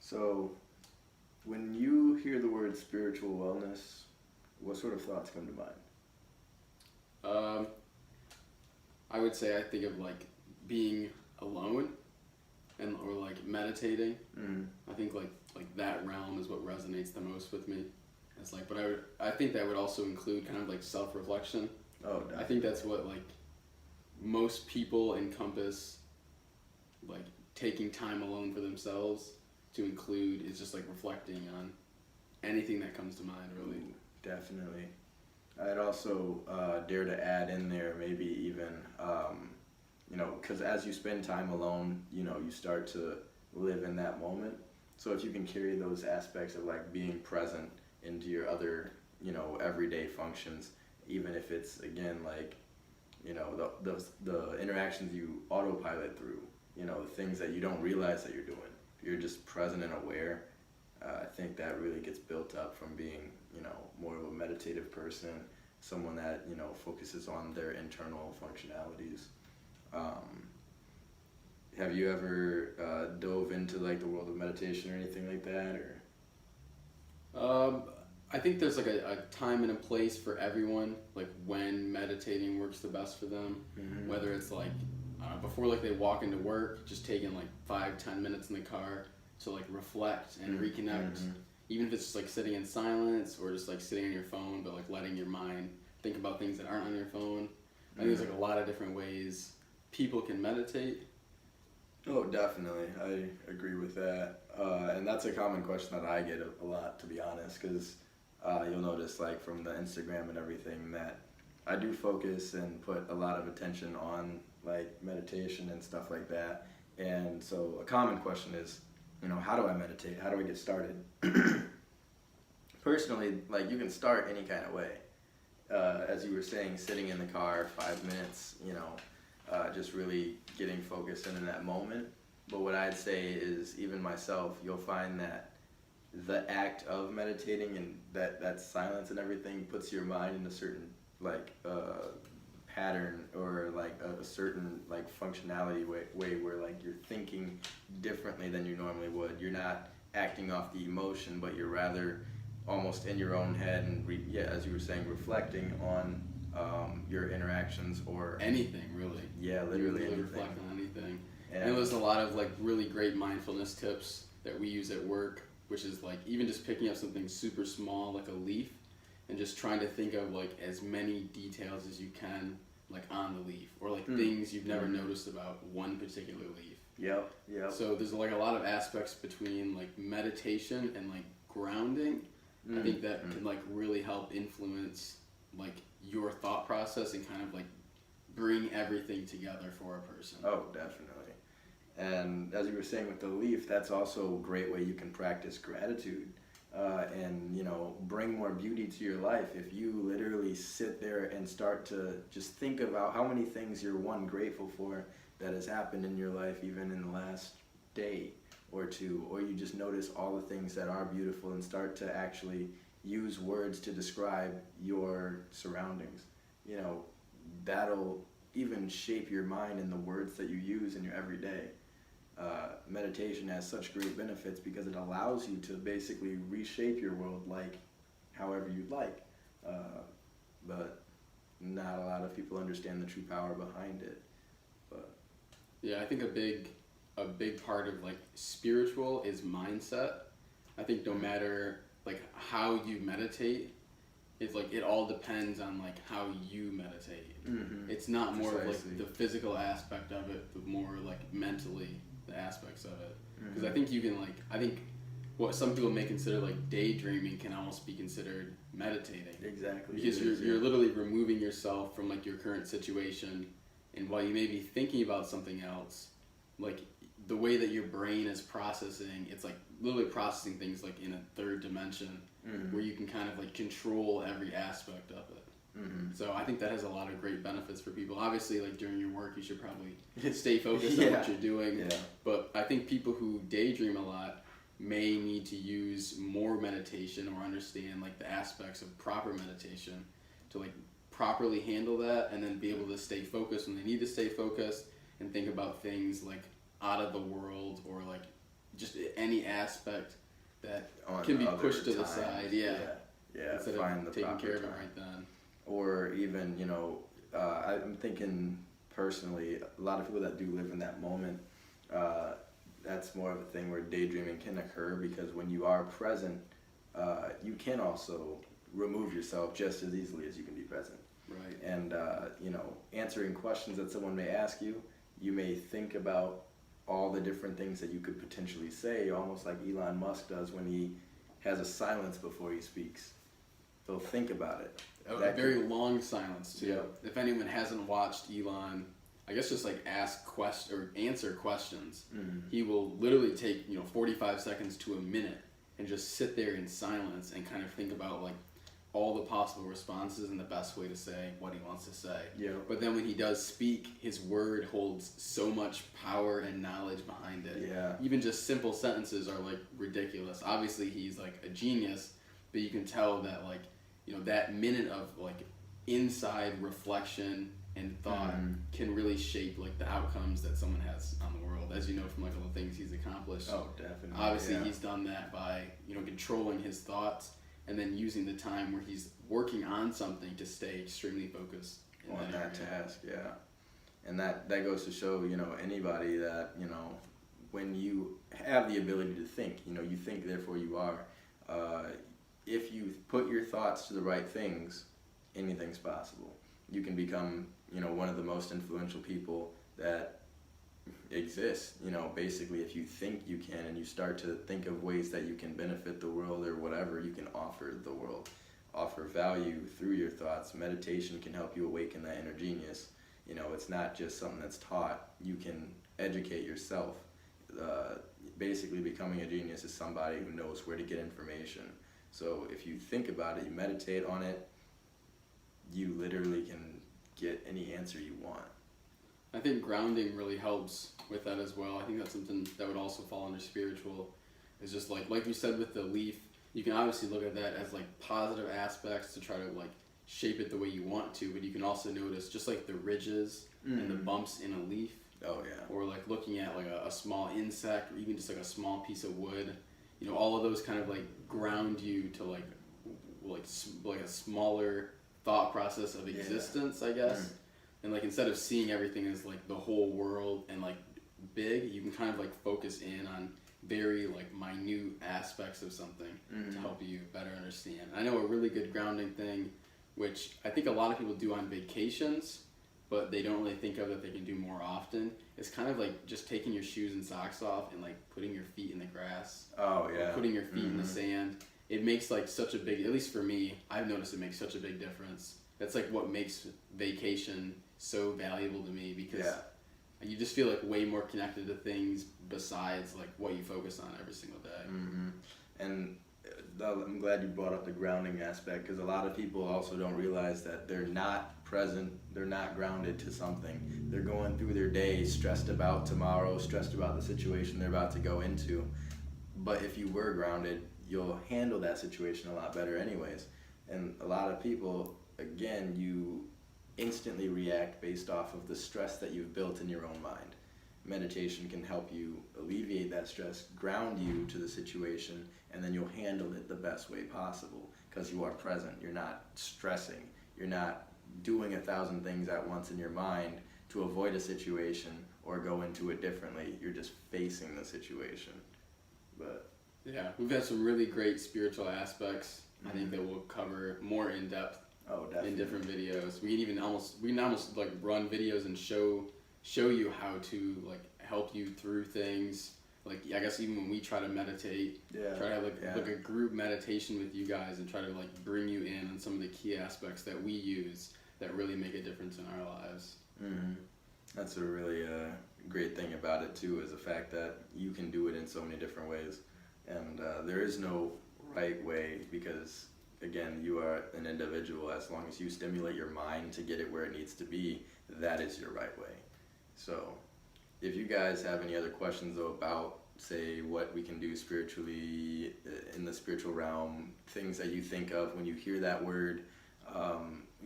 So, when you hear the word spiritual wellness, what sort of thoughts come to mind? Um, I would say I think of like being alone and or like meditating. Mm. I think like that realm is what resonates the most with me. It's like, but I think that would also include kind of like self-reflection. Oh, I definitely. think that's what like most people encompass, like taking time alone for themselves to include is just like reflecting on anything that comes to mind, really. Ooh, definitely. I'd also dare to add in there maybe even, because as you spend time alone, you start to live in that moment. So if you can carry those aspects of like being present into your other, everyday functions, even if it's again like, the interactions you autopilot through, the things that you don't realize that you're doing. You're just present and aware. I think that really gets built up from being, more of a meditative person, someone that, focuses on their internal functionalities. Um, have you ever dove into like the world of meditation or anything like that, or? Um, I think there's like a time and a place for everyone, like when meditating works the best for them. Mm-hmm. Whether it's like before like they walk into work, just taking like 5-10 minutes in the car to like reflect and reconnect. Mm-hmm. Even if it's just like sitting in silence or just like sitting on your phone, but like letting your mind think about things that aren't on your phone. I think there's like a lot of different ways people can meditate. Oh, definitely. I agree with that. And that's a common question that I get a lot, to be honest, because you'll notice, like, from the Instagram and everything, that I do focus and put a lot of attention on, like, meditation and stuff like that. And so a common question is, how do I meditate? How do I get started? Personally, like, you can start any kind of way. As you were saying, sitting in the car 5 minutes, just really getting focused in that moment. But what I'd say is, even myself, you'll find that the act of meditating and that silence and everything puts your mind in a certain like pattern or like a certain like functionality way where like you're thinking differently than you normally would. You're not acting off the emotion, but you're rather almost in your own head and as you were saying, reflecting on your interactions or Anything really. yeah, literally anything. Reflect on anything. And there's a lot of like really great mindfulness tips that we use at work, which is like even just picking up something super small like a leaf and just trying to think of like as many details as you can like on the leaf or like things you've never noticed about one particular leaf. Yep. So there's like a lot of aspects between like meditation and like grounding. I think that can like really help influence like your thought process and kind of like bring everything together for a person. Oh, definitely. And as you were saying with the leaf, that's also a great way you can practice gratitude and, bring more beauty to your life. If you literally sit there and start to just think about how many things you're grateful for that has happened in your life, even in the last day or two, or you just notice all the things that are beautiful and start to actually use words to describe your surroundings, that'll even shape your mind and the words that you use in your everyday. Meditation has such great benefits because it allows you to basically reshape your world like however you'd like. But not a lot of people understand the true power behind it. But Yeah, I think a big part of like spiritual is mindset. I think no matter like how you meditate, it's like it all depends on like how you meditate. It's not more of Precisely. like the physical aspect of it, but more like mentally the aspects of it. Because I think you can like I think what some people may consider like daydreaming can almost be considered meditating. Exactly. Because you're literally removing yourself from like your current situation, and while you may be thinking about something else, like the way that your brain is processing, it's like literally processing things like in a third dimension where you can kind of like control every aspect of it. So I think that has a lot of great benefits for people. Obviously, like during your work, you should probably stay focused on what you're doing. Yeah. But I think people who daydream a lot may need to use more meditation or understand like the aspects of proper meditation to like properly handle that and then be able to stay focused when they need to stay focused and think about things like out of the world or like just any aspect that On can be other pushed to the times. side. Yeah, Instead find of the taking proper care of it time. right then. Or even, I'm thinking personally, a lot of people that do live in that moment, that's more of a thing where daydreaming can occur, because when you are present, you can also remove yourself just as easily as you can be present. Right. And, answering questions that someone may ask you, you may think about all the different things that you could potentially say, almost like Elon Musk does when he has a silence before he speaks. He'll think about it. A very long silence too. Yeah. If anyone hasn't watched Elon, I guess just like answer questions. Mm-hmm. He will literally take 45 seconds to a minute and just sit there in silence and kind of think about like all the possible responses and the best way to say what he wants to say. Yeah. But then when he does speak, his word holds so much power and knowledge behind it. Yeah. Even just simple sentences are like ridiculous. Obviously he's like a genius, but you can tell that like that minute of like inside reflection and thought can really shape like the outcomes that someone has on the world, as you know from like all the things he's accomplished. Oh, definitely. Obviously yeah. he's done that by controlling his thoughts and then using the time where he's working on something to stay extremely focused on that task. Yeah. And that goes to show anybody that when you have the ability to think, you think therefore you are, if you put your thoughts to the right things, anything's possible. You can become one of the most influential people that exists. Basically, if you think you can and you start to think of ways that you can benefit the world or whatever, you can offer the world, offer value through your thoughts. Meditation can help you awaken that inner genius. It's not just something that's taught. You can educate yourself. Basically, becoming a genius is somebody who knows where to get information. So if you think about it, you meditate on it, you literally can get any answer you want. I think grounding really helps with that as well. I think that's something that would also fall under spiritual. It's just like you said with the leaf, you can obviously look at that as like positive aspects to try to like shape it the way you want to, but you can also notice just like the ridges and the bumps in a leaf. Oh yeah. Or like looking at like a small insect or even just like a small piece of wood. All of those kind of like ground you to like a smaller thought process of existence, I guess. And like instead of seeing everything as like the whole world and like big, you can kind of like focus in on very like minute aspects of something to help you better understand. I know a really good grounding thing, which I think a lot of people do on vacations, but they don't really think of that they can do more often. It's kind of like just taking your shoes and socks off and like putting your feet in the grass. Oh yeah. Or putting your feet in the sand. It makes like such a big, at least for me, I've noticed it makes such a big difference. That's like what makes vacation so valuable to me, because you just feel like way more connected to things besides like what you focus on every single day. And I'm glad you brought up the grounding aspect, because a lot of people also don't realize that they're not present, they're not grounded to something. They're going through their day stressed about tomorrow, stressed about the situation they're about to go into. But if you were grounded, you'll handle that situation a lot better anyways. And a lot of people, again, you instantly react based off of the stress that you've built in your own mind. Meditation can help you alleviate that stress, ground you to the situation, and then you'll handle it the best way possible because you are present. You're not stressing. You're not doing 1,000 things at once in your mind to avoid a situation or go into it differently. You're just facing the situation. But yeah, we've had some really great spiritual aspects. I think that we'll cover more in depth in different videos. We can almost like run videos and show you how to like help you through things. Like I guess even when we try to meditate, try to have like a group meditation with you guys and try to like bring you in on some of the key aspects that we use that really make a difference in our lives. That's a really great thing about it too, is the fact that you can do it in so many different ways, and there is no right way, because again, you are an individual. As long as you stimulate your mind to get it where it needs to be, that is your right way. So if you guys have any other questions though about, say, what we can do spiritually in the spiritual realm, things that you think of when you hear that word,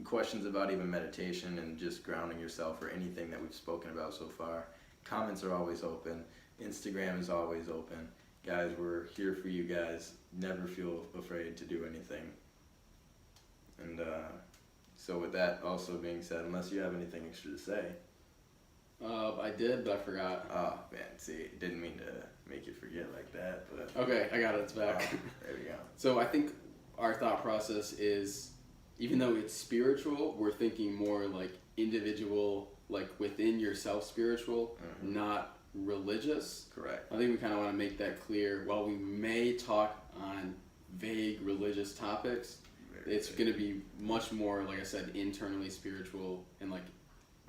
questions about even meditation and just grounding yourself, or anything that we've spoken about so far, comments are always open. Instagram is always open. guys, we're here for you guys. Never feel afraid to do anything. And so with that also being said, unless you have anything extra to say. I did, but I forgot. Oh man, see, didn't mean to make you forget like that, but Okay, I got it. It's back. there we go. So I think our thought process is, even though it's spiritual, we're thinking more like individual, like within yourself spiritual, not religious. Correct. I think we kind of want to make that clear. While we may talk on vague religious topics, it's going to be much more, like I said, internally spiritual and like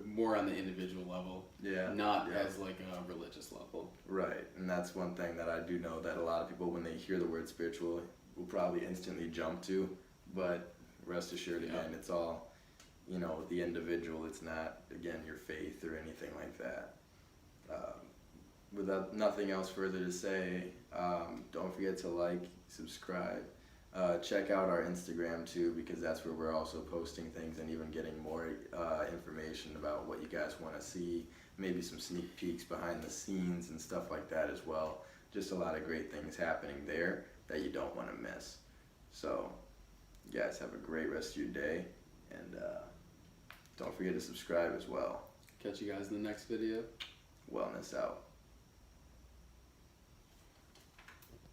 more on the individual level, not as like a religious level. Right, and that's one thing that I do know that a lot of people, when they hear the word spiritual, will probably instantly jump to, but rest assured, again, it's all, you know, the individual. It's not, again, your faith or anything like that. Without nothing else further to say, don't forget to like, subscribe. Check out our Instagram too, because that's where we're also posting things and even getting more information about what you guys want to see, maybe some sneak peeks behind the scenes and stuff like that as well. Just a lot of great things happening there that you don't want to miss. So you guys have a great rest of your day, and don't forget to subscribe as well. Catch you guys in the next video. Wellness out.